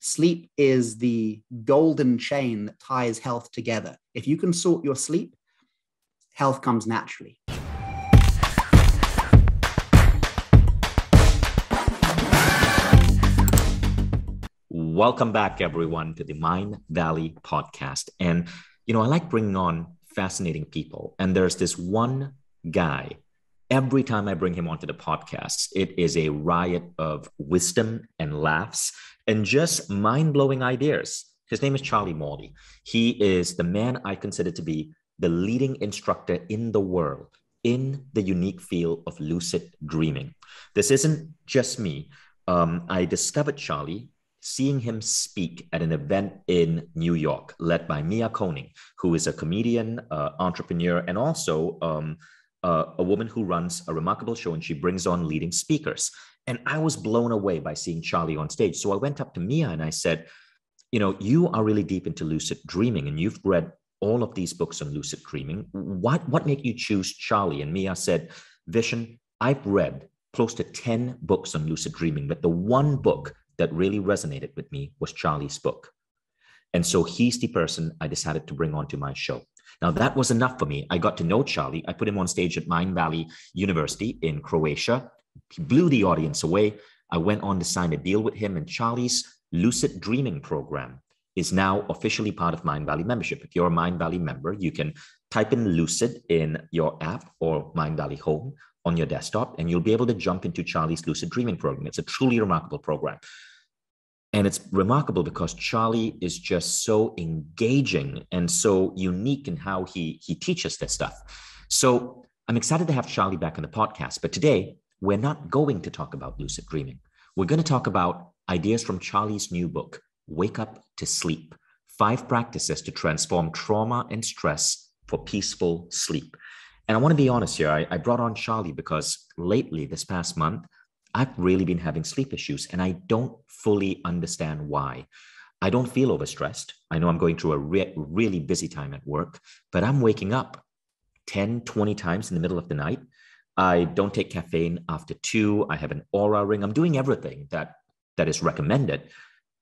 Sleep is the golden chain that ties health together. If you can sort your sleep, health comes naturally. Welcome back, everyone, to the Mindvalley podcast. And, I like bringing on fascinating people. And there's this one guy, every time I bring him onto the podcast, it is a riot of wisdom and laughs and just mind-blowing ideas. His name is Charlie Morley. He is the man I consider to be the leading instructor in the world in the unique field of lucid dreaming. This isn't just me. I discovered Charlie seeing him speak at an event in New York, led by Mia Koning, who is a comedian, entrepreneur, and also a woman who runs a remarkable show, and she brings on leading speakers. And I was blown away by seeing Charlie on stage. So I went up to Mia and I said, you are really deep into lucid dreaming, and you've read all of these books on lucid dreaming. What made you choose Charlie? And Mia said, Vishen, I've read close to 10 books on lucid dreaming, but the one book that really resonated with me was Charlie's book. And so he's the person I decided to bring onto my show. Now, that was enough for me. I got to know Charlie. I put him on stage at Mindvalley University in Croatia. He blew the audience away. I went on to sign a deal with him, and Charlie's lucid dreaming program is now officially part of Mindvalley membership. If you're a Mindvalley member, you can type in lucid in your app or Mindvalley Home on your desktop, and you'll be able to jump into Charlie's lucid dreaming program. It's a truly remarkable program. And it's remarkable because Charlie is just so engaging and so unique in how he teaches this stuff. So I'm excited to have Charlie back on the podcast. But today, we're not going to talk about lucid dreaming. We're going to talk about ideas from Charlie's new book, Wake Up to Sleep: 5 Practices to Transform Trauma and Stress for Peaceful Sleep. And I want to be honest here. I brought on Charlie because lately, this past month, I've really been having sleep issues, and I don't fully understand why. I don't feel overstressed. I know I'm going through a really busy time at work, but I'm waking up 10, 20 times in the middle of the night. I don't take caffeine after 2. I have an Oura ring. I'm doing everything that is recommended,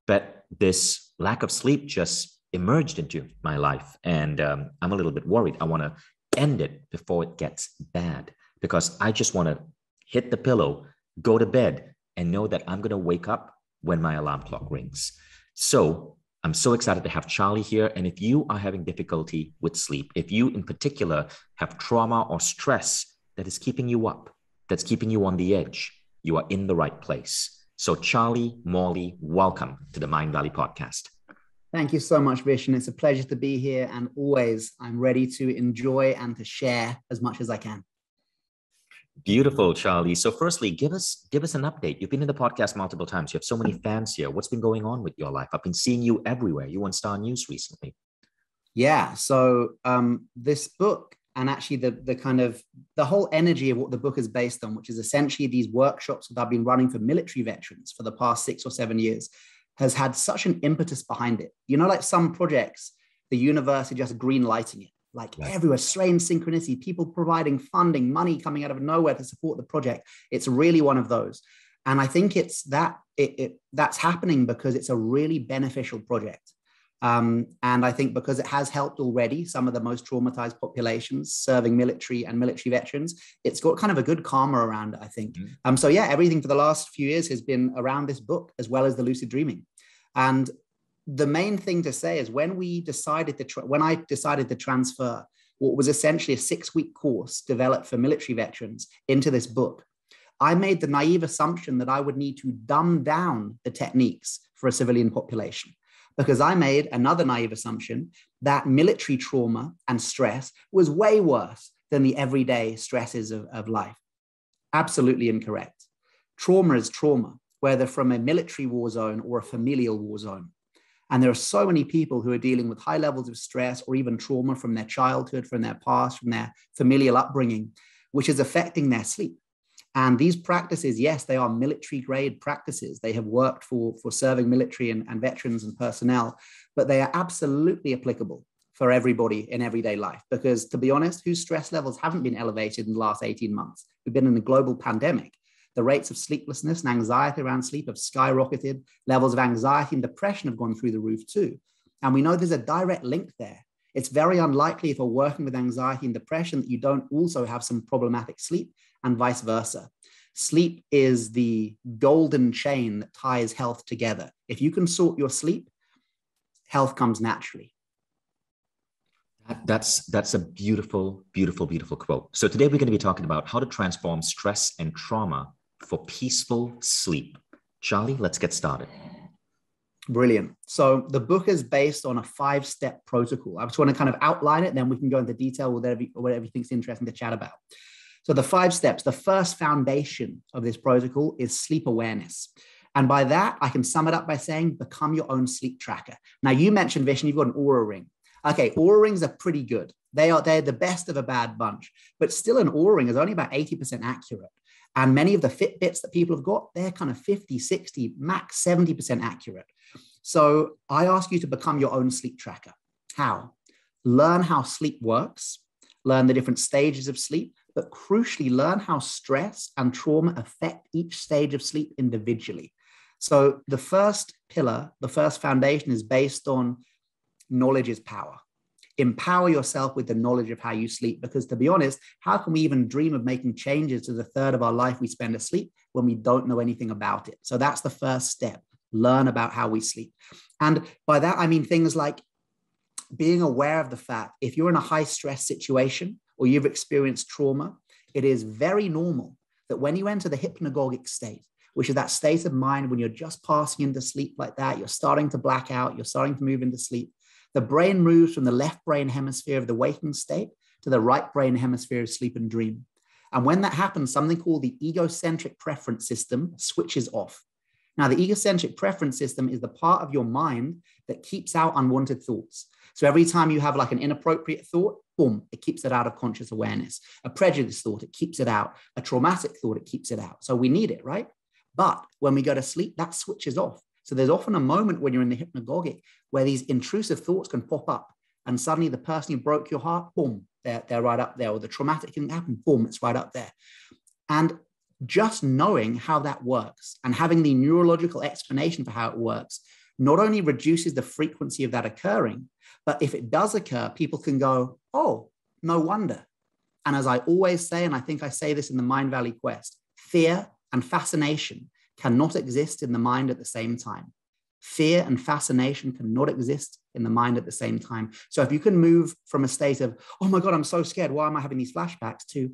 but this lack of sleep just emerged into my life, and I'm a little bit worried. I want to end it before it gets bad, because I just want to hit the pillow, go to bed, and know that I'm going to wake up when my alarm clock rings. So I'm so excited to have Charlie here. And if you are having difficulty with sleep, if you in particular have trauma or stress that is keeping you up, that's keeping you on the edge, you are in the right place. So Charlie Morley, welcome to the Mindvalley podcast. Thank you so much, Vishen. It's a pleasure to be here. And always, I'm ready to enjoy and to share as much as I can. Beautiful, Charlie. So firstly, give us an update. You've been in the podcast multiple times. You have so many fans here. What's been going on with your life? I've been seeing you everywhere. You on Star News recently. Yeah. So this book, and actually the whole energy of what the book is based on, which is essentially these workshops that I've been running for military veterans for the past 6 or 7 years, has had such an impetus behind it. Like some projects, the universe is just green lighting it. Like right. Everywhere, strange synchronicity, people providing funding, money coming out of nowhere to support the project. It's really one of those. And I think it's that's happening because it's a really beneficial project. And I think because it has helped already some of the most traumatized populations serving military and military veterans, it's got kind of a good karma around it, I think. So yeah, everything for the last few years has been around this book, as well as the lucid dreaming. And the main thing to say is when I decided to transfer what was essentially a 6-week course developed for military veterans into this book, I made the naive assumption that I would need to dumb down the techniques for a civilian population, because I made another naive assumption that military trauma and stress was way worse than the everyday stresses of life. Absolutely incorrect. Trauma is trauma, whether from a military war zone or a familial war zone. And there are so many people who are dealing with high levels of stress or even trauma from their childhood, from their past, from their familial upbringing, which is affecting their sleep. And these practices, yes, they are military grade practices. They have worked for serving military and veterans and personnel, but they are absolutely applicable for everybody in everyday life. Because to be honest, whose stress levels haven't been elevated in the last 18 months? We've been in a global pandemic. The rates of sleeplessness and anxiety around sleep have skyrocketed. Levels of anxiety and depression have gone through the roof too. And we know there's a direct link there. It's very unlikely if you're working with anxiety and depression that you don't also have some problematic sleep, and vice versa. Sleep is the golden chain that ties health together. If you can sort your sleep, health comes naturally. That's a beautiful, beautiful, beautiful quote. So today we're going to be talking about how to transform stress and trauma for peaceful sleep. Charlie, let's get started. Brilliant. So the book is based on a 5-step protocol. I just want to kind of outline it, then we can go into detail with whatever you think is interesting to chat about. So the 5 steps, the first foundation of this protocol is sleep awareness. And by that, I can sum it up by saying, become your own sleep tracker. Now, you mentioned, Vishen, you've got an Oura Ring. Okay, Oura Rings are pretty good. They're the best of a bad bunch, but still an Oura Ring is only about 80% accurate. And many of the Fitbits that people have got, they're kind of 50, 60, max 70% accurate. So I ask you to become your own sleep tracker. How? Learn how sleep works, learn the different stages of sleep, but crucially learn how stress and trauma affect each stage of sleep individually. So the first pillar, the first foundation is based on knowledge is power. Empower yourself with the knowledge of how you sleep, because to be honest, how can we even dream of making changes to the third of our life we spend asleep when we don't know anything about it? So that's the first step. Learn about how we sleep. And by that, I mean things like being aware of the fact if you're in a high stress situation or you've experienced trauma, it is very normal that when you enter the hypnagogic state, which is that state of mind when you're just passing into sleep like that, you're starting to black out, you're starting to move into sleep, the brain moves from the left brain hemisphere of the waking state to the right brain hemisphere of sleep and dream. And when that happens, something called the egocentric preference system switches off. Now, the egocentric preference system is the part of your mind that keeps out unwanted thoughts. So every time you have like an inappropriate thought, boom, it keeps it out of conscious awareness. A prejudice thought, it keeps it out. A traumatic thought, it keeps it out. So we need it, right? But when we go to sleep, that switches off. So there's often a moment when you're in the hypnagogic where these intrusive thoughts can pop up, and suddenly the person who broke your heart, boom, they're right up there. Or the traumatic thing happened, boom, it's right up there. And just knowing how that works and having the neurological explanation for how it works not only reduces the frequency of that occurring, but if it does occur, people can go, oh, no wonder. And as I always say, and I think I say this in the Mind Valley Quest, fear and fascination cannot exist in the mind at the same time. Fear and fascination cannot exist in the mind at the same time. So if you can move from a state of, oh my God, I'm so scared, why am I having these flashbacks, to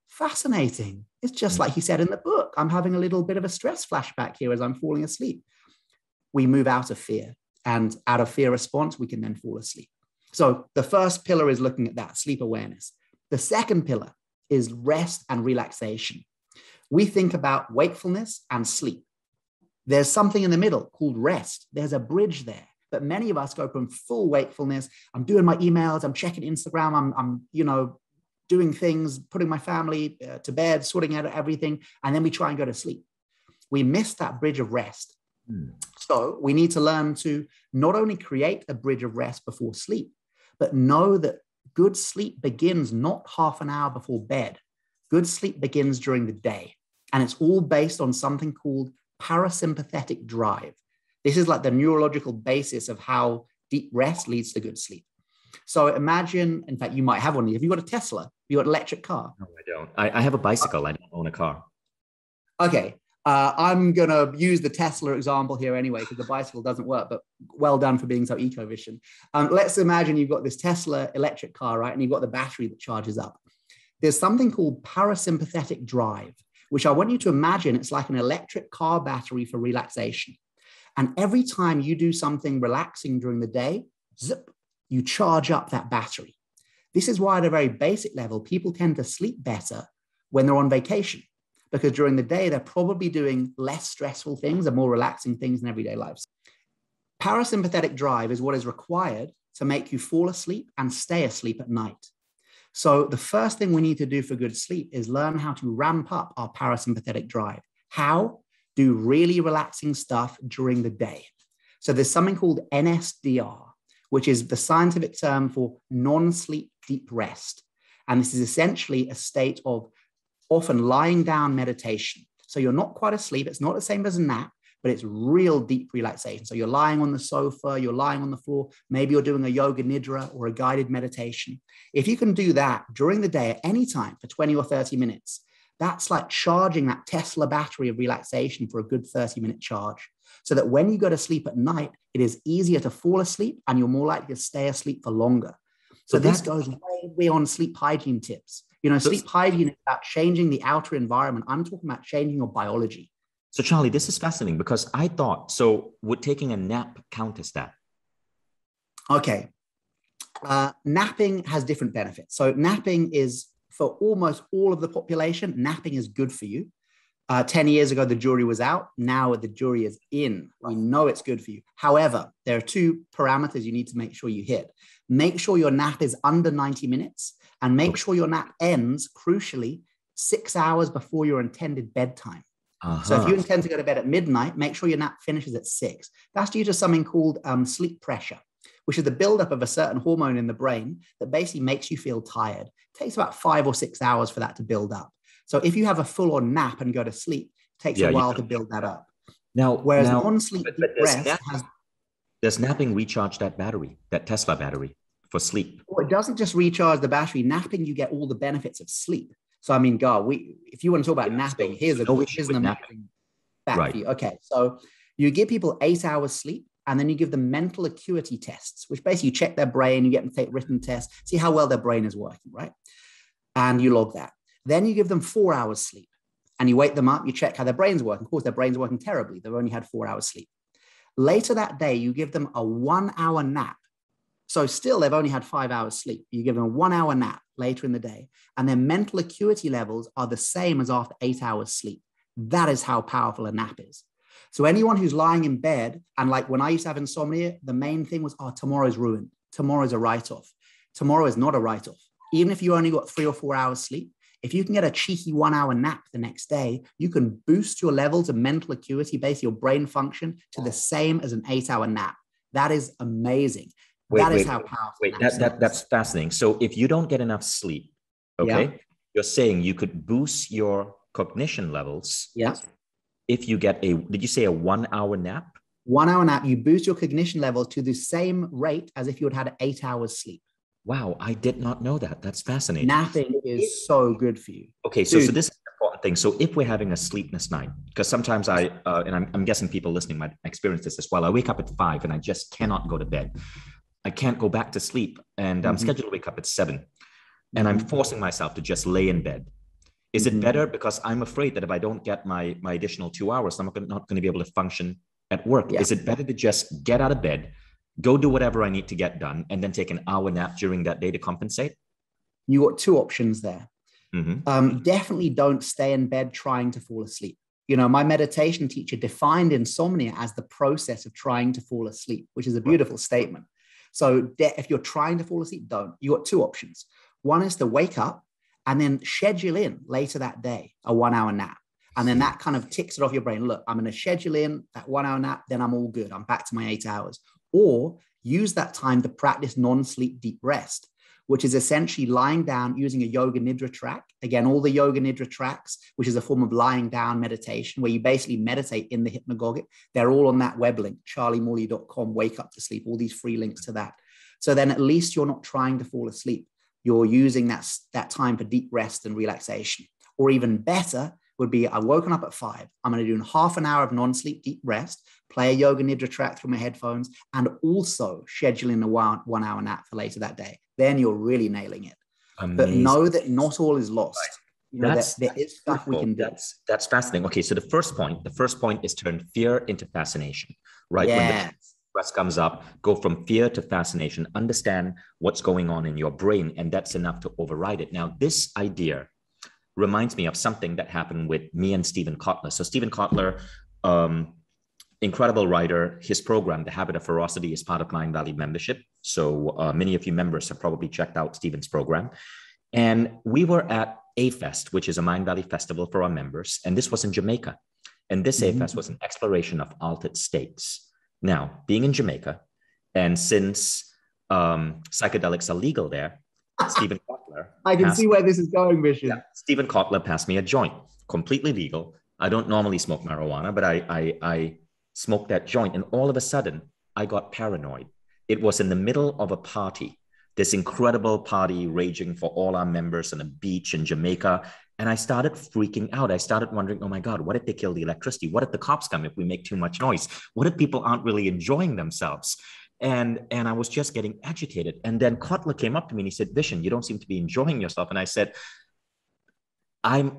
fascinating. It's just like he said in the book, I'm having a little bit of a stress flashback here as I'm falling asleep. We move out of fear, and out of fear response, we can then fall asleep. So the first pillar is looking at that, sleep awareness. The second pillar is rest and relaxation. We think about wakefulness and sleep. There's something in the middle called rest. There's a bridge there. But many of us go from full wakefulness. I'm doing my emails. I'm checking Instagram. I'm doing things, putting my family to bed, sorting out everything. And then we try and go to sleep. We miss that bridge of rest. So we need to learn to not only create a bridge of rest before sleep, but know that good sleep begins not half an hour before bed. Good sleep begins during the day. And it's all based on something called parasympathetic drive. This is like the neurological basis of how deep rest leads to good sleep. So imagine, in fact, you might have one. Have you got a Tesla? Have you got an electric car? No, I don't. I have a bicycle. I don't own a car. Okay. I'm going to use the Tesla example here anyway, because the bicycle doesn't work, but well done for being so eco-vision. Let's imagine you've got this Tesla electric car, right? And you've got the battery that charges up. There's something called parasympathetic drive, which I want you to imagine it's like an electric car battery for relaxation. And every time you do something relaxing during the day, zip, you charge up that battery. This is why at a very basic level, people tend to sleep better when they're on vacation, because during the day, they're probably doing less stressful things and more relaxing things in everyday lives. Parasympathetic drive is what is required to make you fall asleep and stay asleep at night. So the first thing we need to do for good sleep is learn how to ramp up our parasympathetic drive. How? Do really relaxing stuff during the day. So there's something called NSDR, which is the scientific term for non-sleep deep rest. And this is essentially a state of often lying down meditation. So you're not quite asleep. It's not the same as a nap, but it's real deep relaxation. So you're lying on the sofa, you're lying on the floor, maybe you're doing a yoga nidra or a guided meditation. If you can do that during the day at any time for 20 or 30 minutes, that's like charging that Tesla battery of relaxation for a good 30-minute charge. So that when you go to sleep at night, it is easier to fall asleep and you're more likely to stay asleep for longer. So this goes way beyond sleep hygiene tips. Sleep hygiene is about changing the outer environment. I'm talking about changing your biology. So Charlie, this is fascinating because I thought, so would taking a nap count as that? Okay. Napping has different benefits. So napping is, for almost all of the population, napping is good for you. 10 years ago, the jury was out. Now the jury is in. We know it's good for you. However, there are two parameters you need to make sure you hit. Make sure your nap is under 90 minutes and make sure your nap ends, crucially, 6 hours before your intended bedtime. So if you intend to go to bed at midnight, make sure your nap finishes at 6. That's due to something called sleep pressure, which is the buildup of a certain hormone in the brain that basically makes you feel tired. It takes about 5 or 6 hours for that to build up. So if you have a full-on nap and go to sleep, it takes a while to build that up. Whereas non-sleep rest does napping recharge that battery, that Tesla battery for sleep? Well, it doesn't just recharge the battery. Napping, you get all the benefits of sleep. So I mean, if you want to talk about napping, here's an amazing fact for you. Okay, so you give people 8 hours sleep, and then you give them mental acuity tests, which basically you check their brain, you get them to take written tests, see how well their brain is working, right? And you log that. Then you give them 4 hours sleep, and you wake them up, you check how their brain's working. Of course, their brain's working terribly. They've only had 4 hours sleep. Later that day, you give them a 1 hour nap. So still, they've only had 5 hours sleep. You give them a 1 hour nap later in the day, and their mental acuity levels are the same as after 8 hours sleep. That is how powerful a nap is. So anyone who's lying in bed, and like when I used to have insomnia, the main thing was, tomorrow's ruined. Tomorrow's a write-off. Tomorrow is not a write-off. Even if you only got 3 or 4 hours sleep, if you can get a cheeky 1 hour nap the next day, you can boost your levels of mental acuity, basically your brain function, to the same as an 8 hour nap. That is amazing. How powerful. That's fascinating. So if you don't get enough sleep, you're saying you could boost your cognition levels. Yeah. If you get did you say a 1 hour nap? 1 hour nap, you boost your cognition levels to the same rate as if you had 8 hours sleep. Wow, I did not know that. That's fascinating. Napping is so good for you. Okay, so this is an important thing. So if we're having a sleepless night, because sometimes I'm guessing people listening might experience this as well. I wake up at 5 and I just cannot go to bed. I can't go back to sleep, and I'm scheduled to wake up at 7, and I'm forcing myself to just lay in bed. Is it better? Because I'm afraid that if I don't get my additional 2 hours, I'm not going to be able to function at work. Yeah. Is it better to just get out of bed, go do whatever I need to get done, and then take an hour nap during that day to compensate? You got two options there. Definitely don't stay in bed trying to fall asleep. My meditation teacher defined insomnia as the process of trying to fall asleep, which is a beautiful statement. So if you're trying to fall asleep, don't. You got two options. One is to wake up and then schedule in later that day a 1 hour nap. And then that kind of ticks it off your brain. Look, I'm going to schedule in that 1 hour nap, then I'm all good. I'm back to my 8 hours. Or use that time to practice non-sleep deep rest, which is essentially lying down using a yoga nidra track. Again, all the yoga nidra tracks, which is a form of lying down meditation where you basically meditate in the hypnagogic. They're all on that web link, charliemorley.com, wake up to sleep, all these free links to that. So then at least you're not trying to fall asleep. You're using that time for deep rest and relaxation. Or even better would be, I've woken up at 5. I'm going to do half an hour of non-sleep deep rest, play a yoga nidra track through my headphones, and also schedule in a 1 hour nap for later that day. Then you're really nailing it. Amazing. But know that not all is lost. There is stuff we can do. That's fascinating. Okay, so the first point is turn fear into fascination, right? Yes. When the stress comes up, go from fear to fascination, understand what's going on in your brain, and that's enough to override it. Now, this idea reminds me of something that happened with me and Steven Kotler. So Steven Kotler, incredible writer, his program, The Habit of Ferocity, is part of Mindvalley membership. So many of you members have probably checked out Steven's program. And we were at A-Fest, which is a Mindvalley festival for our members. And this was in Jamaica. And this A-Fest was an exploration of altered states. Now, being in Jamaica, and since psychedelics are legal there, Steven Kotler. I can see where this is going, Vishen. Yeah, Steven Kotler passed me a joint, completely legal, I don't normally smoke marijuana, but I smoked that joint. And all of a sudden, I got paranoid. It was in the middle of a party, this incredible party raging for all our members on a beach in Jamaica. And I started freaking out. I started wondering, oh my God, what if they kill the electricity? What if the cops come if we make too much noise? What if people aren't really enjoying themselves? And I was just getting agitated. And then Kotler came up to me and he said, Vishen, you don't seem to be enjoying yourself. And I said, I'm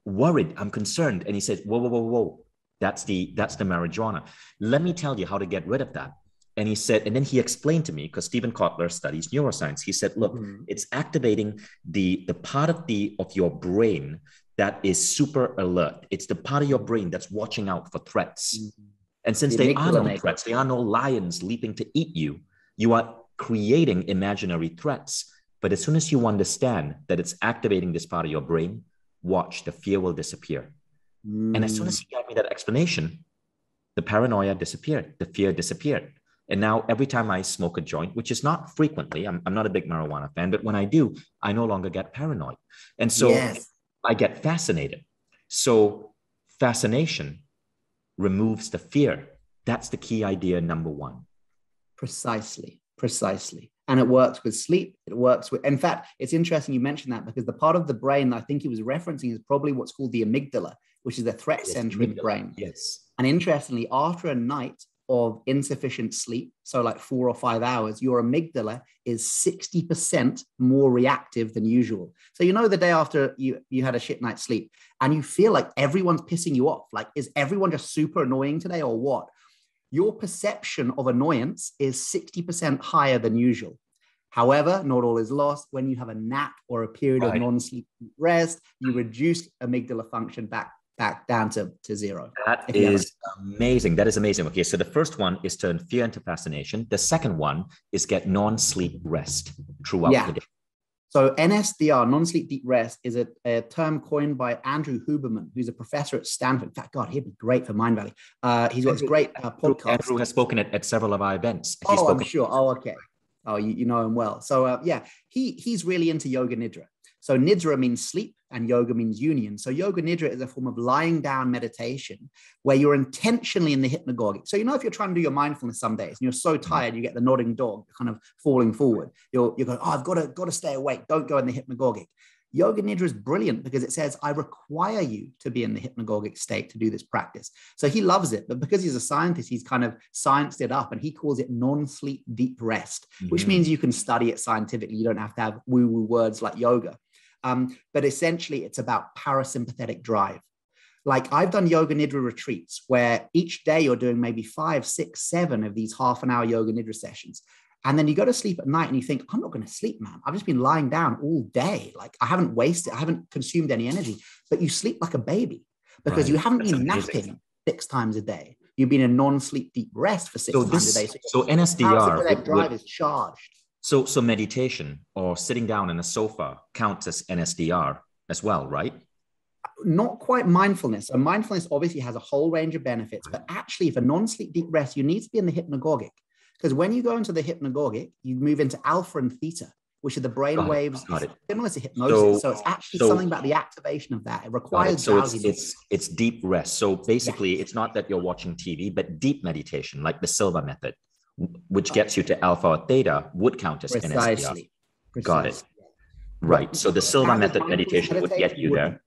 worried. I'm concerned. And he said, whoa, whoa, whoa, whoa. That's the marijuana. Let me tell you how to get rid of that. And he said, and then he explained to me, because Stephen Kotler studies neuroscience. He said, look, it's activating the part of your brain that is super alert. It's the part of your brain that's watching out for threats. And since there are no threats, there are no lions leaping to eat you, you are creating imaginary threats. But as soon as you understand that it's activating this part of your brain, watch, the fear will disappear. And as soon as he gave me that explanation, the paranoia disappeared, the fear disappeared. And now every time I smoke a joint, which is not frequently, I'm not a big marijuana fan, but when I do, I no longer get paranoid. And so I get fascinated. So fascination removes the fear. That's the key idea, number one. Precisely. And it works with sleep. It works with, in fact, it's interesting you mentioned that, because the part of the brain that I think he was referencing is probably what's called the amygdala, which is the threat center in the brain. Yes. And interestingly, after a night of insufficient sleep, so like 4 or 5 hours, your amygdala is 60% more reactive than usual. So, the day after you had a shit night's sleep and you feel like everyone's pissing you off, like, is everyone just super annoying today or what? Your perception of annoyance is 60% higher than usual. However, not all is lost. When you have a nap or a period of non-sleep rest, you reduce amygdala function back down to zero. That is amazing. That is amazing. Okay, so the first one is turn fear into fascination. The second one is get non-sleep rest throughout the day. So NSDR, non-sleep deep rest, is a term coined by Andrew Huberman, who's a professor at Stanford. In fact, God, he'd be great for Mindvalley. He's got this great podcast. Andrew has spoken at several of our events. I'm sure. Oh, okay. Oh, you know him well. So he's really into yoga nidra. So nidra means sleep and yoga means union. So yoga nidra is a form of lying down meditation where you're intentionally in the hypnagogic. So, if you're trying to do your mindfulness some days and you're so tired, you get the nodding dog kind of falling forward. You're going, oh, I've got to stay awake. Don't go in the hypnagogic. Yoga nidra is brilliant because it says, I require you to be in the hypnagogic state to do this practice. So he loves it, but because he's a scientist, he's kind of scienced it up and he calls it non-sleep deep rest, which means you can study it scientifically. You don't have to have woo-woo words like yoga. But essentially it's about parasympathetic drive. Like I've done yoga nidra retreats where each day you're doing maybe 5, 6, 7 of these half an hour yoga nidra sessions. And then you go to sleep at night and you think, I'm not going to sleep, man. I've just been lying down all day. Like I haven't consumed any energy, but you sleep like a baby because you haven't been napping 6 times a day. You've been in non-sleep deep rest for 6 times a day. So NSDR drive is charged. So meditation or sitting down on a sofa counts as NSDR as well, right? Not quite mindfulness. So mindfulness obviously has a whole range of benefits, but actually for non-sleep deep rest, you need to be in the hypnagogic. Because when you go into the hypnagogic, you move into alpha and theta, which are the brain waves similar to hypnosis. So it's actually something about the activation of that. It requires drowsiness. It's deep rest. So basically, it's not that you're watching TV, but deep meditation, like the Silva method, which gets you to alpha or theta, would count as NSDR. Got it. Right. So the Silva method meditation would get you there.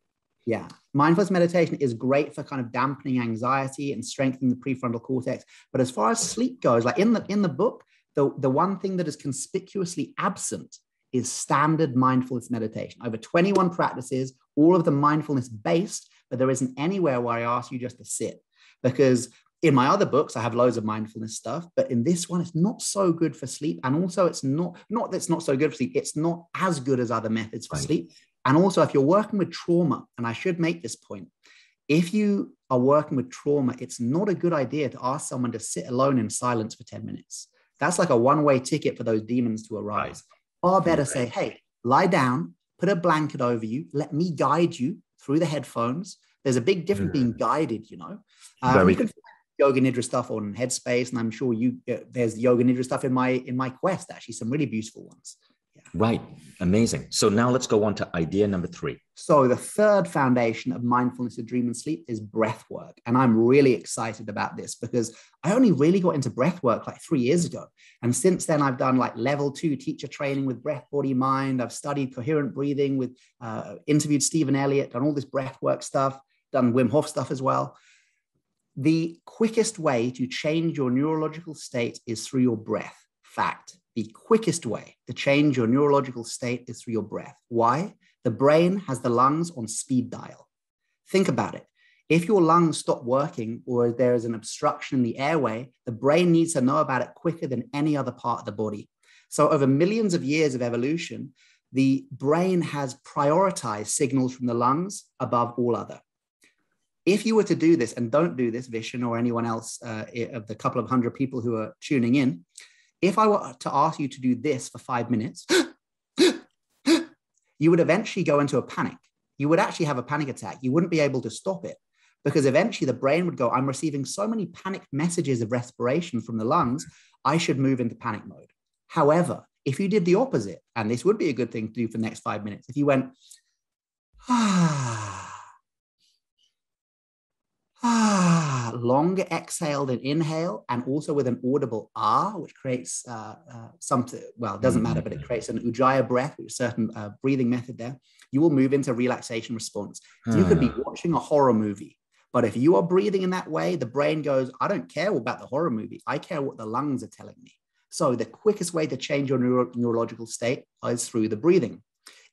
Yeah. Mindfulness meditation is great for kind of dampening anxiety and strengthening the prefrontal cortex. But as far as sleep goes, like in the book, the one thing that is conspicuously absent is standard mindfulness meditation. Over 21 practices, all of them mindfulness based, but there isn't anywhere where I ask you just to sit. Because in my other books, I have loads of mindfulness stuff, but in this one, it's not so good for sleep. And also it's not that it's not so good for sleep. It's not as good as other methods for sleep. And also if you're working with trauma, and I should make this point, if you are working with trauma, it's not a good idea to ask someone to sit alone in silence for 10 minutes. That's like a one-way ticket for those demons to arise. Far better say, hey, lie down, put a blanket over you, let me guide you through the headphones. There's a big difference being guided, you know. You can find yoga nidra stuff on Headspace, and I'm sure there's yoga nidra stuff in my Quest, actually, some really beautiful ones. Yeah. Right. Amazing. So now let's go on to idea number 3. So the third foundation of mindfulness of dream and sleep is breath work. And I'm really excited about this because I only really got into breath work like 3 years ago. And since then, I've done like level 2 teacher training with breath, body, mind. I've studied coherent breathing with, interviewed Stephen Elliott, done all this breath work stuff, done Wim Hof stuff as well. The quickest way to change your neurological state is through your breath. Fact. The quickest way to change your neurological state is through your breath. Why? The brain has the lungs on speed dial. Think about it. If your lungs stop working or there is an obstruction in the airway, the brain needs to know about it quicker than any other part of the body. So over millions of years of evolution, the brain has prioritized signals from the lungs above all other. If you were to do this, and don't do this, Vishen, or anyone else of the couple of hundred people who are tuning in, if I were to ask you to do this for 5 minutes, you would eventually go into a panic. You would actually have a panic attack. You wouldn't be able to stop it because eventually the brain would go, I'm receiving so many panic messages of respiration from the lungs, I should move into panic mode. However, if you did the opposite, and this would be a good thing to do for the next 5 minutes, if you went, longer exhale than inhale, and also with an audible which creates something, well, it doesn't matter, but it creates an ujjayi breath, which is a certain breathing method there, you will move into relaxation response. You could be watching a horror movie, but if you are breathing in that way, the brain goes, I don't care about the horror movie. I care what the lungs are telling me. So the quickest way to change your neurological state is through the breathing.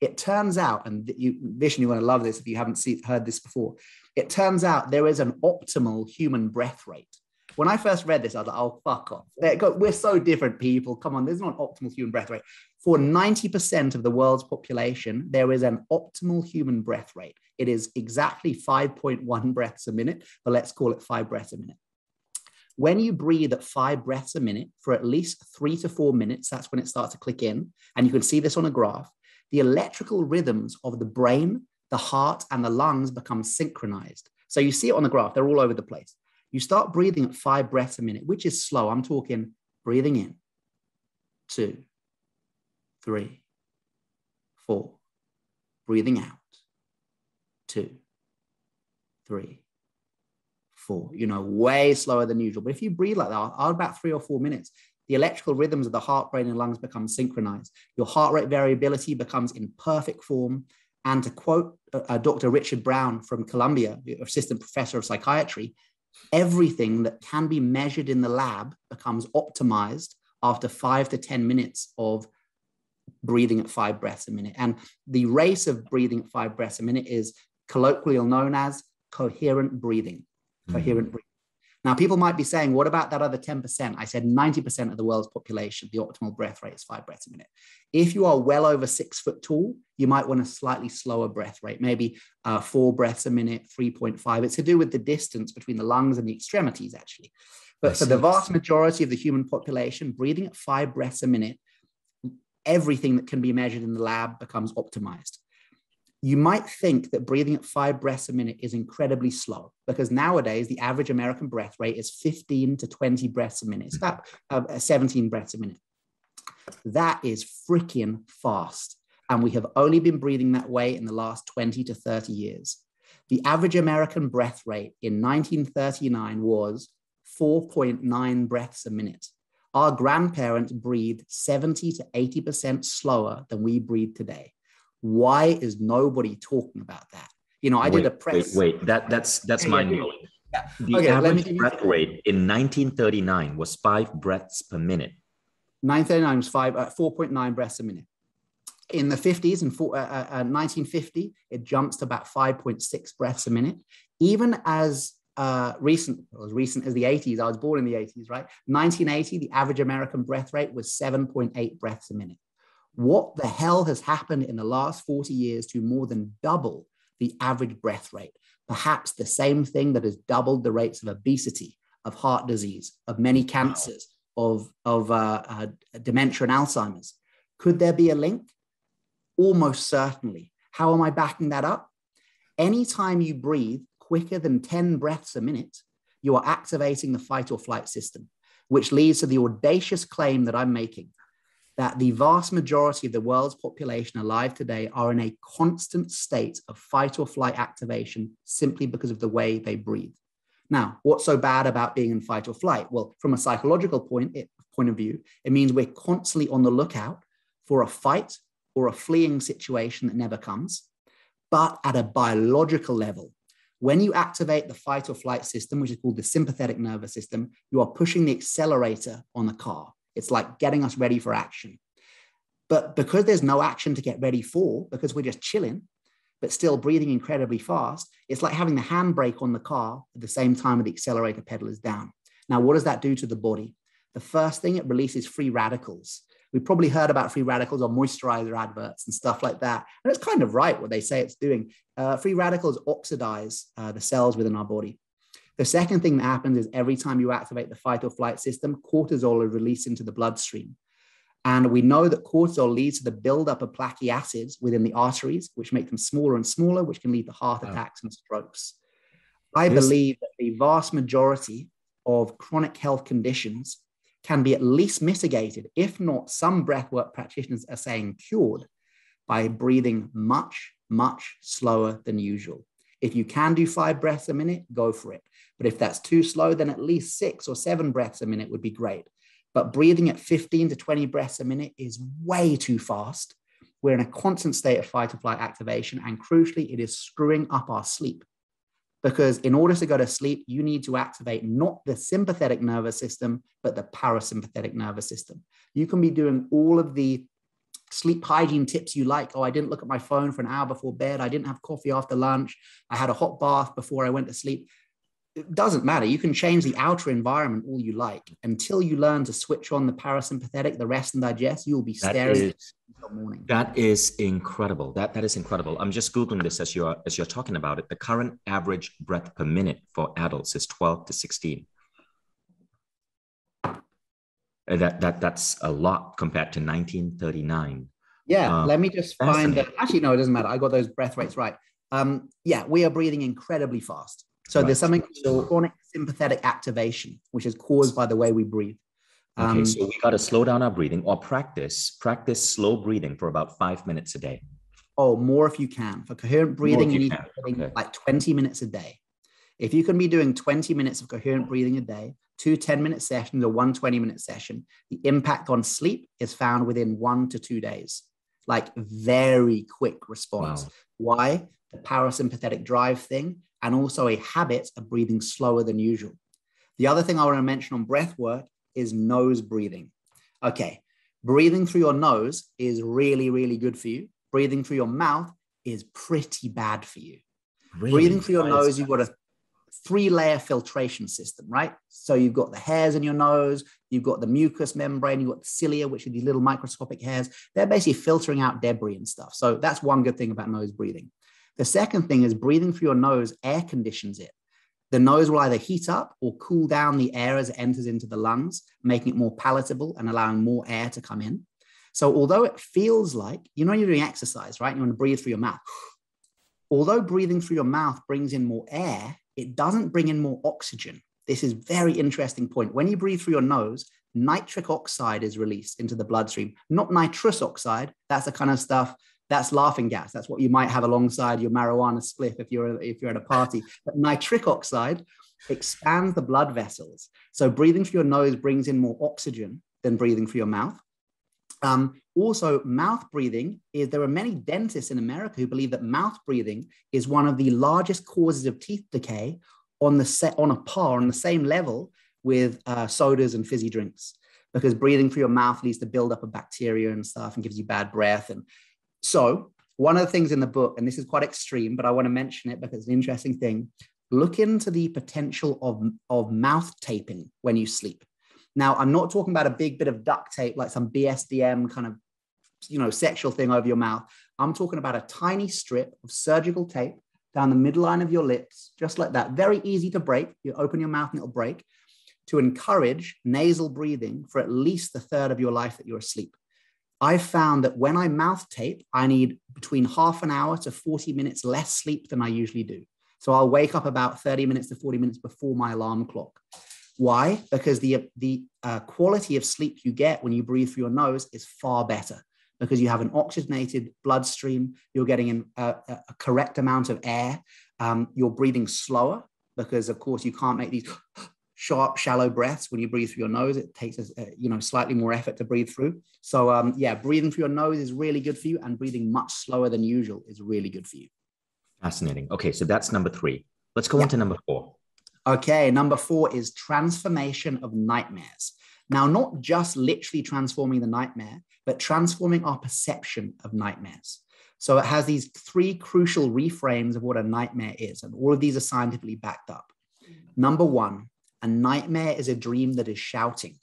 It turns out, and Vishen, you're going to love this if you haven't heard this before, it turns out there is an optimal human breath rate. When I first read this, I was like, oh, fuck off. We're so different people. Come on, there's not an optimal human breath rate. For 90% of the world's population, there is an optimal human breath rate. It is exactly 5.1 breaths a minute, but let's call it 5 breaths a minute. When you breathe at 5 breaths a minute for at least 3 to 4 minutes, that's when it starts to click in. And you can see this on a graph. The electrical rhythms of the brain, the heart, and the lungs become synchronized. So you see it on the graph, they're all over the place. You start breathing at 5 breaths a minute, which is slow. I'm talking breathing in, 2, 3, 4, breathing out, 2, 3, 4, way slower than usual. But if you breathe like that, about 3 or 4 minutes, the electrical rhythms of the heart, brain, and lungs become synchronized. Your heart rate variability becomes in perfect form. And to quote Dr. Richard Brown from Columbia, assistant professor of psychiatry, everything that can be measured in the lab becomes optimized after 5 to 10 minutes of breathing at 5 breaths a minute. And the rate of breathing at 5 breaths a minute is colloquially known as coherent breathing. Coherent breathing. Now, people might be saying, what about that other 10%? I said 90% of the world's population, the optimal breath rate is 5 breaths a minute. If you are well over 6 foot tall, you might want a slightly slower breath rate, maybe 4 breaths a minute, 3.5. It's to do with the distance between the lungs and the extremities, actually. But for the vast majority of the human population, breathing at 5 breaths a minute, everything that can be measured in the lab becomes optimized. You might think that breathing at 5 breaths a minute is incredibly slow because nowadays the average American breath rate is 15 to 20 breaths a minute. It's about 17 breaths a minute. That is freaking fast. And we have only been breathing that way in the last 20 to 30 years. The average American breath rate in 1939 was 4.9 breaths a minute. Our grandparents breathed 70 to 80% slower than we breathe today. Why is nobody talking about that? I did a press. Wait. That's mind-blowing. Yeah. The average breath rate in 1939 was 5 breaths per minute. 1939 was 4.9 breaths a minute. In the 50s and 1950, it jumps to about 5.6 breaths a minute. Even as recent as the 80s, I was born in the 80s, right? 1980, the average American breath rate was 7.8 breaths a minute. What the hell has happened in the last 40 years to more than double the average breath rate? Perhaps the same thing that has doubled the rates of obesity, of heart disease, of many cancers, of dementia and Alzheimer's. Could there be a link? Almost certainly. How am I backing that up? Anytime you breathe quicker than 10 breaths a minute, you are activating the fight or flight system, which leads to the audacious claim that I'm making, that the vast majority of the world's population alive today are in a constant state of fight or flight activation simply because of the way they breathe. Now, what's so bad about being in fight or flight? Well, from a psychological point of view, it means we're constantly on the lookout for a fight or a fleeing situation that never comes. But at a biological level, when you activate the fight or flight system, which is called the sympathetic nervous system, you are pushing the accelerator on the car. It's like getting us ready for action. But because there's no action to get ready for, because we're just chilling, but still breathing incredibly fast, it's like having the handbrake on the car at the same time the accelerator pedal is down. Now, what does that do to the body? The first thing, it releases free radicals. We've probably heard about free radicals on moisturizer adverts and stuff like that. And it's kind of right what they say it's doing. Free radicals oxidize the cells within our body. The second thing that happens is every time you activate the fight or flight system, cortisol is released into the bloodstream. And we know that cortisol leads to the buildup of plaque acids within the arteries, which make them smaller and smaller, which can lead to heart attacks and strokes. I believe that the vast majority of chronic health conditions can be at least mitigated, if not some breathwork practitioners are saying cured, by breathing much, much slower than usual. If you can do 5 breaths a minute, go for it. But if that's too slow, then at least 6 or 7 breaths a minute would be great. But breathing at 15 to 20 breaths a minute is way too fast. We're in a constant state of fight or flight activation, and crucially, it is screwing up our sleep. Because in order to go to sleep, you need to activate not the sympathetic nervous system, but the parasympathetic nervous system. You can be doing all of the sleep hygiene tips you like. Oh, I didn't look at my phone for an hour before bed. I didn't have coffee after lunch. I had a hot bath before I went to sleep. It doesn't matter. You can change the outer environment all you like. Until you learn to switch on the parasympathetic, the rest and digest, you'll be staring until morning. That is incredible. That is incredible. I'm just Googling this as you're talking about it. The current average breath per minute for adults is 12 to 16. That's a lot compared to 1939. Yeah, let me just find that. Actually, no, it doesn't matter. I got those breath rates right. Yeah, we are breathing incredibly fast. So there's something called chronic sympathetic activation, which is caused by the way we breathe. Okay, so we got to slow down our breathing or practice slow breathing for about 5 minutes a day. Oh, more if you can. For coherent breathing, you need to be doing like 20 minutes a day. If you can be doing 20 minutes of coherent breathing a day, 2 10-minute sessions or 1 20-minute session, the impact on sleep is found within 1 to 2 days. Like very quick response. Wow. Why? The parasympathetic drive thing, and also a habit of breathing slower than usual. The other thing I want to mention on breath work is nose breathing. Okay, breathing through your nose is really, really good for you. Breathing through your mouth is pretty bad for you. Really? Breathing through your nose, you've got a 3-layer filtration system, right? So you've got the hairs in your nose, you've got the mucous membrane, you've got the cilia, which are these little microscopic hairs. They're basically filtering out debris and stuff. So that's one good thing about nose breathing. The second thing is breathing through your nose air conditions it. The nose will either heat up or cool down the air as it enters into the lungs, making it more palatable and allowing more air to come in. So although it feels like, you know, you're doing exercise, right? You want to breathe through your mouth. Although breathing through your mouth brings in more air, it doesn't bring in more oxygen. This is a very interesting point. When you breathe through your nose, nitric oxide is released into the bloodstream, not nitrous oxide. That's the kind of stuff, that's laughing gas. That's what you might have alongside your marijuana spliff if you're at a party. But nitric oxide expands the blood vessels. So breathing through your nose brings in more oxygen than breathing through your mouth. Also, mouth breathing there are many dentists in America who believe that mouth breathing is one of the largest causes of teeth decay on the same level with sodas and fizzy drinks, because breathing through your mouth leads to buildup of bacteria and stuff and gives you bad breath. And so one of the things in the book, and this is quite extreme, but I want to mention it because it's an interesting thing, look into the potential of mouth taping when you sleep. Now, I'm not talking about a big bit of duct tape, like some BSDM kind of, sexual thing over your mouth. I'm talking about a tiny strip of surgical tape down the midline of your lips, just like that. Very easy to break. You open your mouth and it'll break, to encourage nasal breathing for at least a third of your life that you're asleep. I've found that when I mouth tape, I need between half an hour to 40 minutes less sleep than I usually do. So I'll wake up about 30 minutes to 40 minutes before my alarm clock. Why? Because the quality of sleep you get when you breathe through your nose is far better, because you have an oxygenated bloodstream, you're getting a correct amount of air, you're breathing slower, because of course you can't make these sharp, shallow breaths when you breathe through your nose. It takes slightly more effort to breathe through. So breathing through your nose is really good for you, and breathing much slower than usual is really good for you. Fascinating. Okay, so that's number 3. Let's go on to number 4. Okay, number 4 is transformation of nightmares. Now, not just literally transforming the nightmare, but transforming our perception of nightmares. So it has these 3 crucial reframes of what a nightmare is, and all of these are scientifically backed up. Number 1, a nightmare is a dream that is shouting.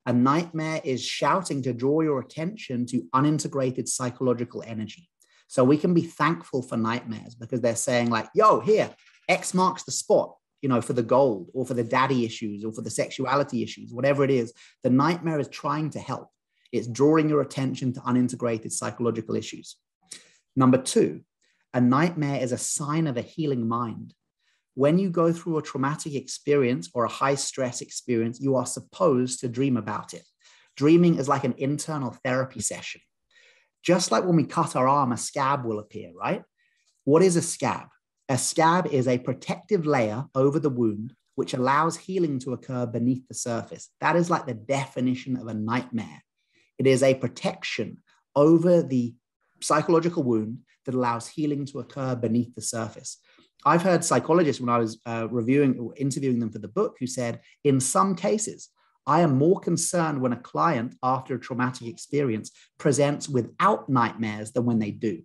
A nightmare is shouting to draw your attention to unintegrated psychological energy. So we can be thankful for nightmares, because they're saying like, yo, here, X marks the spot, for the gold, or for the daddy issues, or for the sexuality issues, whatever it is. The nightmare is trying to help. It's drawing your attention to unintegrated psychological issues. Number 2, a nightmare is a sign of a healing mind. When you go through a traumatic experience or a high stress experience, you are supposed to dream about it. Dreaming is like an internal therapy session. Just like when we cut our arm, a scab will appear, right? What is a scab? A scab is a protective layer over the wound, which allows healing to occur beneath the surface. That is like the definition of a nightmare. It is a protection over the psychological wound that allows healing to occur beneath the surface. I've heard psychologists, when I was interviewing them for the book, who said, in some cases, I am more concerned when a client after a traumatic experience presents without nightmares than when they do.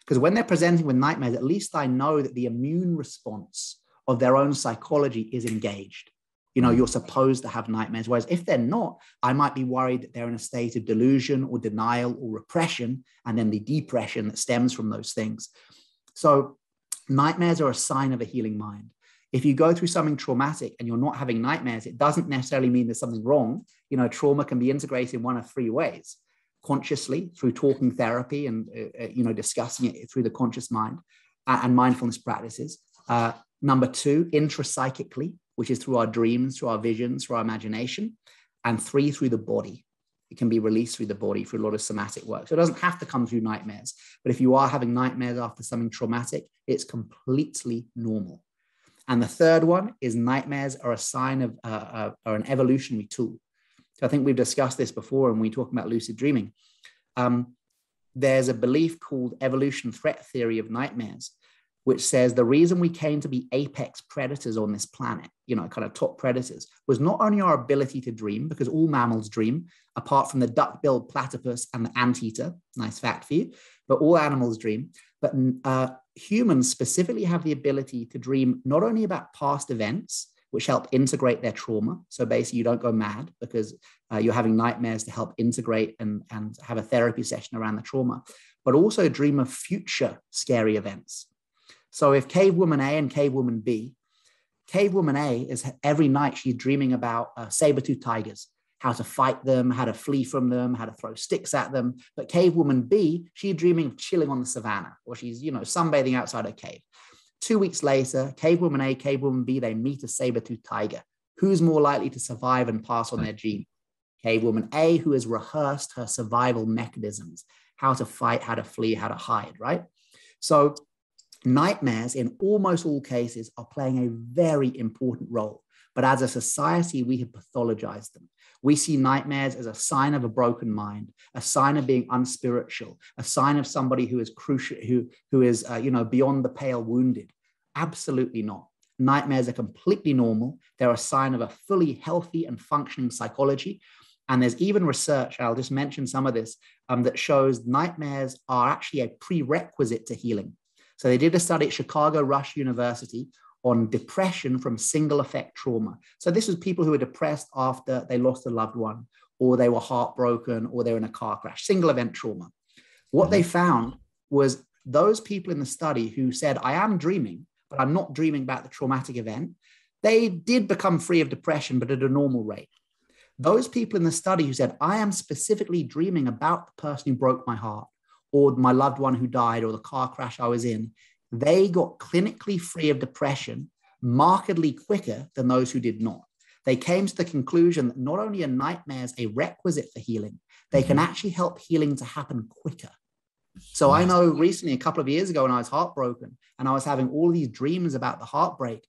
Because when they're presenting with nightmares, at least I know that the immune response of their own psychology is engaged. You're supposed to have nightmares. Whereas if they're not, I might be worried that they're in a state of delusion or denial or repression, and then the depression that stems from those things. So nightmares are a sign of a healing mind. If you go through something traumatic and you're not having nightmares, it doesn't necessarily mean there's something wrong. Trauma can be integrated in one of 3 ways: consciously, through talking therapy and discussing it through the conscious mind and mindfulness practices. Number 2, intrapsychically, which is through our dreams, through our visions, through our imagination. And 3, through the body. It can be released through the body, through a lot of somatic work. So it doesn't have to come through nightmares. But if you are having nightmares after something traumatic, it's completely normal. And the 3rd one is nightmares are a sign of are an evolutionary tool. So I think we've discussed this before when we talk about lucid dreaming. There's a belief called evolution threat theory of nightmares, which says the reason we came to be apex predators on this planet, kind of top predators, was not only our ability to dream, because all mammals dream, apart from the duck-billed platypus and the anteater, nice fact for you, but all animals dream. But humans specifically have the ability to dream not only about past events, which help integrate their trauma. So basically you don't go mad because you're having nightmares to help integrate and have a therapy session around the trauma, but also dream of future scary events. So if Cave Woman A and Cave Woman B, Cave Woman A is every night she's dreaming about saber-toothed tigers, how to fight them, how to flee from them, how to throw sticks at them. But Cave Woman B, she's dreaming of chilling on the savannah, or she's, sunbathing outside her cave. 2 weeks later, Cave Woman A, Cave Woman B, they meet a saber-toothed tiger. Who's more likely to survive and pass on their gene? Cave Woman A, who has rehearsed her survival mechanisms, how to fight, how to flee, how to hide, right? So nightmares in almost all cases are playing a very important role. But as a society, we have pathologized them. We see nightmares as a sign of a broken mind, a sign of being unspiritual, a sign of somebody who is crucial, who is beyond the pale wounded. Absolutely not. Nightmares are completely normal. They're a sign of a fully healthy and functioning psychology. And there's even research, I'll just mention some of this, that shows nightmares are actually a prerequisite to healing. So they did a study at Chicago Rush University on depression from single effect trauma. So this was people who were depressed after they lost a loved one, or they were heartbroken, or they were in a car crash, single event trauma. What they found was those people in the study who said, I am dreaming, but I'm not dreaming about the traumatic event, they did become free of depression, but at a normal rate. Those people in the study who said, I am specifically dreaming about the person who broke my heart, or my loved one who died, or the car crash I was in, they got clinically free of depression markedly quicker than those who did not. They came to the conclusion that not only are nightmares a requisite for healing, they can actually help healing to happen quicker. So I know recently, a couple of years ago, when I was heartbroken and I was having all these dreams about the heartbreak,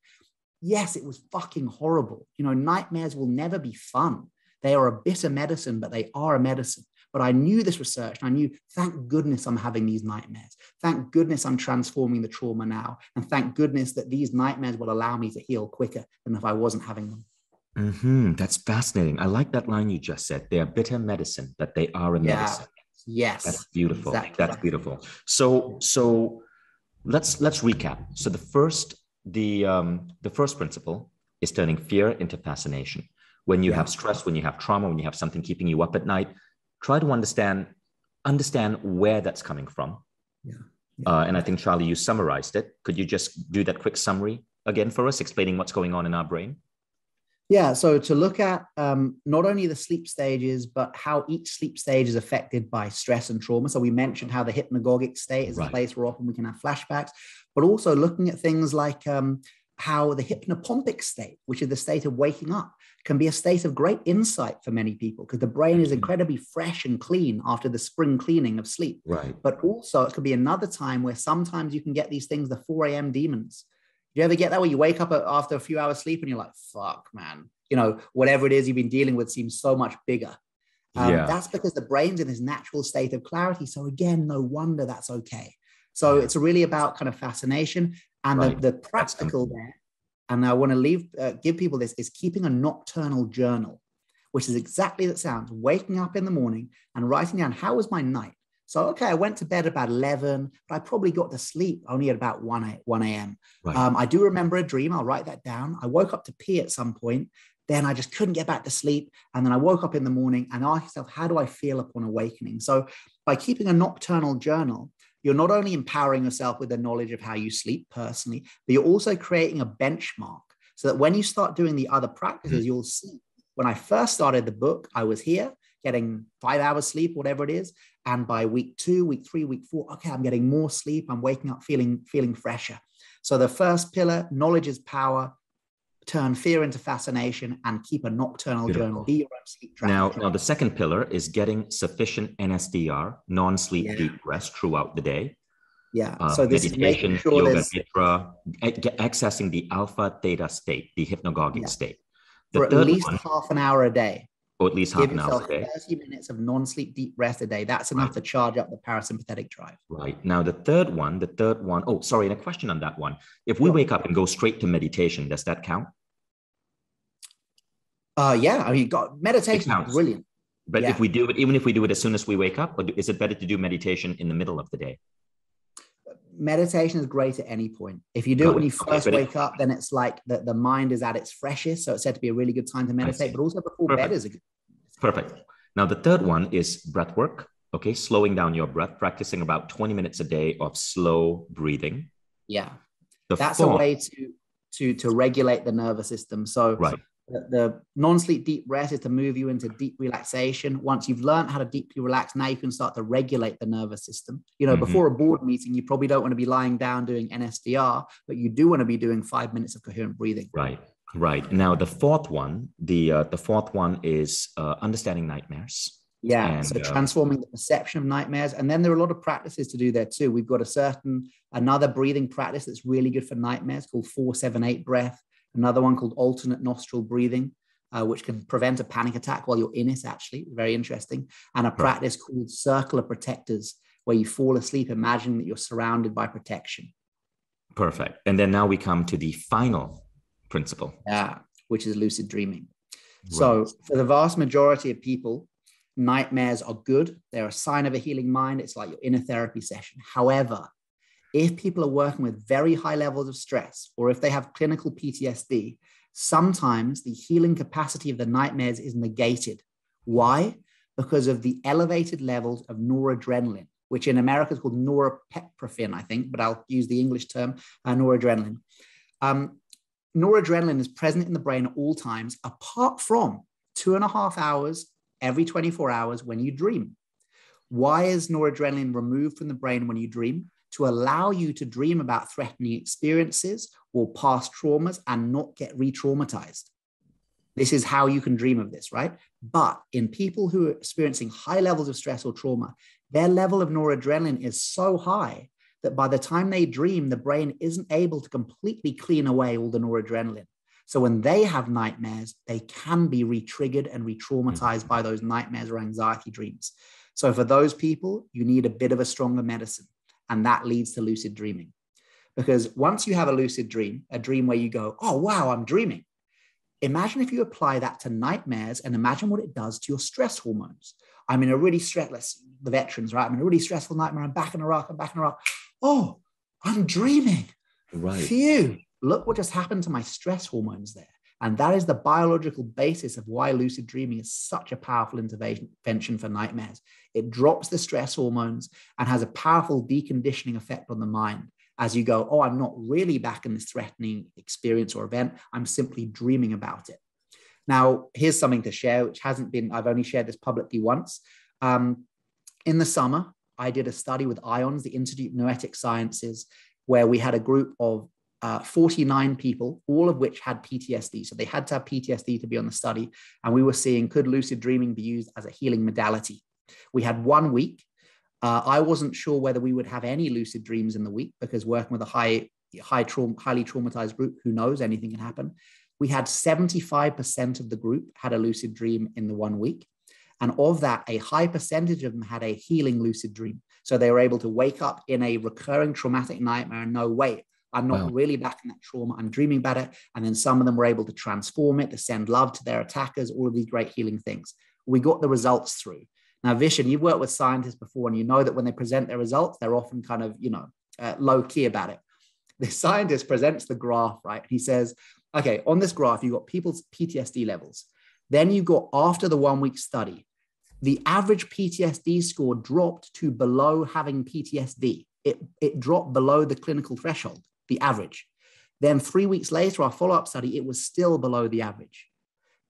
yes, it was fucking horrible. You know, nightmares will never be fun. They are a bitter medicine, but they are a medicine. But I knew this research, and I knew, thank goodness I'm having these nightmares. Thank goodness I'm transforming the trauma now. And thank goodness that these nightmares will allow me to heal quicker than if I wasn't having them. That's fascinating. I like that line you just said. They are bitter medicine, but they are a medicine. Yes. That's beautiful. Exactly. That's beautiful. So let's recap. So the first principle is turning fear into fascination. When you have stress, when you have trauma, when you have something keeping you up at night, try to understand where that's coming from. And I think, Charlie, you summarized it. Could you just do that quick summary again for us, explaining what's going on in our brain? Yeah, so to look at not only the sleep stages, but how each sleep stage is affected by stress and trauma. So we mentioned how the hypnagogic state is a place where often we can have flashbacks, but also looking at things like how the hypnopompic state, which is the state of waking up, can be a state of great insight for many people because the brain is incredibly fresh and clean after the spring cleaning of sleep. Right. But also it could be another time where sometimes you can get these things, the 4 a.m. demons. Do you ever get that where you wake up after a few hours sleep and you're like, fuck, man, you know, whatever it is you've been dealing with seems so much bigger. That's because the brain's in this natural state of clarity. So again, no wonder that's okay. So it's really about kind of fascination and the practical there. And I want to give people this is keeping a nocturnal journal, which is exactly that sounds, waking up in the morning and writing down, how was my night? So, okay, I went to bed about 11, but I probably got to sleep only at about 1 a.m. Right. I do remember a dream. I'll write that down. I woke up to pee at some point. Then I just couldn't get back to sleep. And then I woke up in the morning and asked myself, how do I feel upon awakening? So by keeping a nocturnal journal, you're not only empowering yourself with the knowledge of how you sleep personally, but you're also creating a benchmark so that when you start doing the other practices, you'll see. When I first started the book, I was here getting 5 hours sleep, whatever it is. And by week 2, week 3, week 4, okay, I'm getting more sleep. I'm waking up feeling fresher. So the first pillar, knowledge is power, turn fear into fascination, and keep a nocturnal journal. Be your own sleep tracker. Now the second pillar is getting sufficient NSDR, non-sleep deep rest throughout the day. So this meditation, is sure yoga nidra, accessing the alpha theta state, the hypnagogic state. For at least half an hour a day. Or at least half an hour a day. 30 minutes of non-sleep deep rest a day. That's enough to charge up the parasympathetic drive. Right. Now the third one, oh, sorry, and a question on that one. If we wake up and go straight to meditation, does that count? Yeah, I mean, meditation is brilliant. But if we do it, even if we do it as soon as we wake up, or is it better to do meditation in the middle of the day? Meditation is great at any point. If you do it when you first wake up, then it's like the mind is at its freshest. So it's said to be a really good time to meditate, but also before bed is a good time. Perfect. Now, the third one is breath work. Okay. Slowing down your breath, practicing about 20 minutes a day of slow breathing. Yeah. That's a way to regulate the nervous system. So the non-sleep deep rest is to move you into deep relaxation. Once you've learned how to deeply relax, now you can start to regulate the nervous system. You know, before a board meeting, you probably don't want to be lying down doing NSDR, but you do want to be doing 5 minutes of coherent breathing. Right. Now, the fourth one, is understanding nightmares. Yeah. So transforming the perception of nightmares. And then there are a lot of practices to do there too. We've got another breathing practice that's really good for nightmares called 4-7-8 breath. Another one called alternate nostril breathing, which can prevent a panic attack while you're in it, actually. Very interesting. And a practice called circle of protectors, where you fall asleep imagining that you're surrounded by protection. Perfect. And then now we come to the final principle. Which is lucid dreaming. So for the vast majority of people, nightmares are good. They're a sign of a healing mind. It's like your inner therapy session. However, if people are working with very high levels of stress, or if they have clinical PTSD, sometimes the healing capacity of the nightmares is negated. Why? Because of the elevated levels of noradrenaline, which in America is called norepinephrine, I think, but I'll use the English term, noradrenaline. Noradrenaline is present in the brain at all times, apart from 2.5 hours every 24 hours when you dream. Why is noradrenaline removed from the brain when you dream? To allow you to dream about threatening experiences or past traumas and not get re-traumatized. This is how you can dream of this, right? But in people who are experiencing high levels of stress or trauma, their level of noradrenaline is so high that by the time they dream, the brain isn't able to completely clean away all the noradrenaline. So when they have nightmares, they can be re-triggered and re-traumatized by those nightmares or anxiety dreams. So for those people, you need a bit of a stronger medicine, and that leads to lucid dreaming. Because once you have a lucid dream, a dream where you go, oh, wow, I'm dreaming. Imagine if you apply that to nightmares and imagine what it does to your stress hormones. I'm in a really stressful, the veterans, right? I'm in a really stressful nightmare. I'm back in Iraq. Oh, I'm dreaming. Right. Phew. Look what just happened to my stress hormones there. And that is the biological basis of why lucid dreaming is such a powerful intervention for nightmares. It drops the stress hormones and has a powerful deconditioning effect on the mind. As you go, oh, I'm not really back in this threatening experience or event. I'm simply dreaming about it. Now, here's something to share, which hasn't been, I've only shared this publicly once. In the summer, I did a study with IONS, the Institute of Noetic Sciences, where we had a group of 49 people, all of which had PTSD. So they had to have PTSD to be on the study. And we were seeing, could lucid dreaming be used as a healing modality? We had 1 week. I wasn't sure whether we would have any lucid dreams in the week because working with a highly traumatized group, who knows, anything can happen. We had 75% of the group had a lucid dream in the 1 week. And of that, a high percentage of them had a healing lucid dream. So they were able to wake up in a recurring traumatic nightmare and know, wait, I'm not really back in that trauma. I'm dreaming about it. And then some of them were able to transform it, to send love to their attackers, all of these great healing things. We got the results through. Now, Vishen, you've worked with scientists before, and you know that when they present their results, they're often kind of, low key about it. The scientist presents the graph, right? He says, okay, on this graph, you've got people's PTSD levels. Then you've got, after the 1 week study, the average PTSD score dropped to below having PTSD. It dropped below the clinical threshold, the average. Then 3 weeks later, our follow-up study, it was still below the average.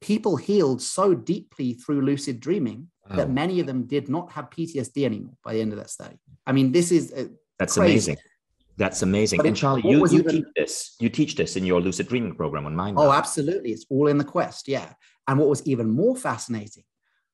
People healed so deeply through lucid dreaming that many of them did not have PTSD anymore by the end of that study. I mean, this is that's crazy. Amazing. That's amazing. But and Charlie, you teach this. You teach this in your lucid dreaming program on Mind. Oh, absolutely. It's all in the Quest. Yeah. And what was even more fascinating,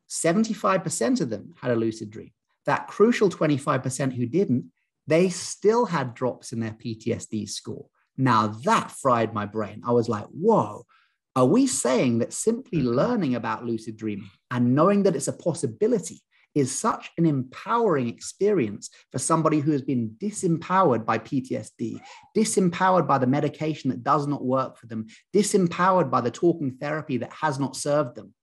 75% of them had a lucid dream. That crucial 25% who didn't, they still had drops in their PTSD score. Now that fried my brain. I was like, whoa, are we saying that simply learning about lucid dreaming and knowing that it's a possibility is such an empowering experience for somebody who has been disempowered by PTSD, disempowered by the medication that does not work for them, disempowered by the talking therapy that has not served them,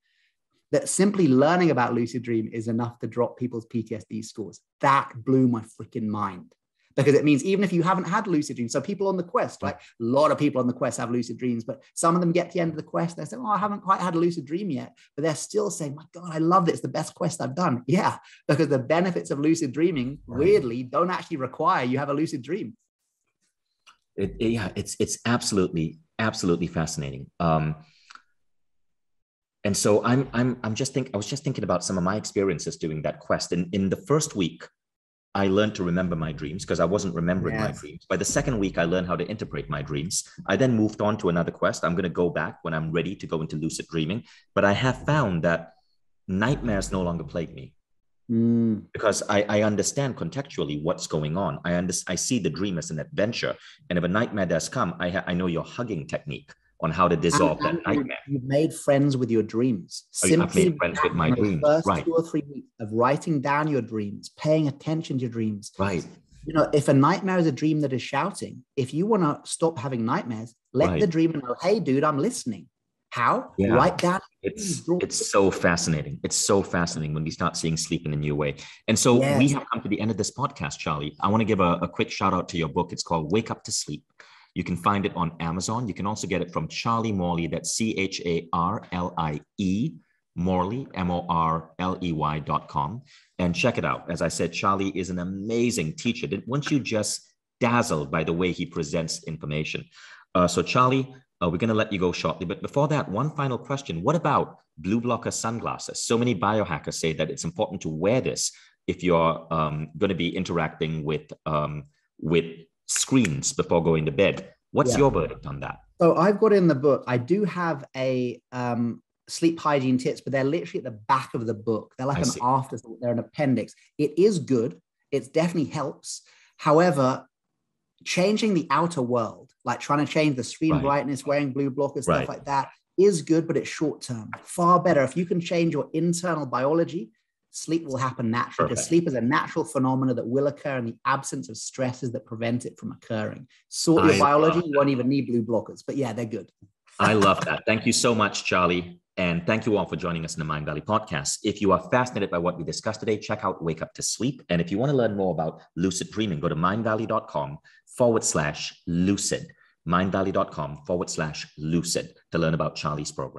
that simply learning about lucid dream is enough to drop people's PTSD scores? That blew my freaking mind. Because it means even if you haven't had lucid dreams, so people on the Quest, right? A lot of people on the Quest have lucid dreams, but some of them get to the end of the Quest, they're saying, oh, I haven't quite had a lucid dream yet, but they're still saying, my God, I love it. It's the best Quest I've done. Yeah, because the benefits of lucid dreaming, weirdly, don't actually require you have a lucid dream. It's absolutely fascinating. And so I was just thinking about some of my experiences doing that Quest. And in the first week, I learned to remember my dreams because I wasn't remembering my dreams. By the second week, I learned how to interpret my dreams. I then moved on to another Quest. I'm going to go back when I'm ready to go into lucid dreaming. But I have found that nightmares no longer plague me because I understand contextually what's going on. I see the dream as an adventure. And if a nightmare does come, I know your hugging technique on how to dissolve that nightmare. You've made friends with your dreams. I've made friends with my dreams. First 2 or 3 weeks of writing down your dreams, paying attention to your dreams. Right. If a nightmare is a dream that is shouting, if you want to stop having nightmares, let the dreamer know, hey, dude, I'm listening. How? Yeah. Write down. It's so fascinating. It's so fascinating when we start seeing sleep in a new way. And so we have come to the end of this podcast, Charlie. I want to give a quick shout out to your book. It's called Wake Up to Sleep. You can find it on Amazon. You can also get it from Charlie Morley. That's CHARLIE, Morley, MORLEY.com. And check it out. As I said, Charlie is an amazing teacher. Weren't you just dazzled by the way he presents information? So Charlie, we're going to let you go shortly. But before that, one final question. What about blue blocker sunglasses? So many biohackers say that it's important to wear this if you're going to be interacting with screens before going to bed. What's your verdict on that? So I've got in the book, I do have a sleep hygiene tips, but they're literally at the back of the book. They're like an afterthought, they're an appendix. It is good. It definitely helps. However, changing the outer world, like trying to change the screen brightness, wearing blue blockers, stuff like that, is good, but it's short term. Far better if you can change your internal biology. Sleep will happen naturally because sleep is a natural phenomenon that will occur in the absence of stresses that prevent it from occurring. Sort your biology, you won't even need blue blockers, but yeah, they're good. I love that. Thank you so much, Charlie. And thank you all for joining us in the Mindvalley podcast. If you are fascinated by what we discussed today, check out Wake Up to Sleep. And if you want to learn more about lucid dreaming, go to mindvalley.com/lucid, mindvalley.com/lucid to learn about Charlie's program.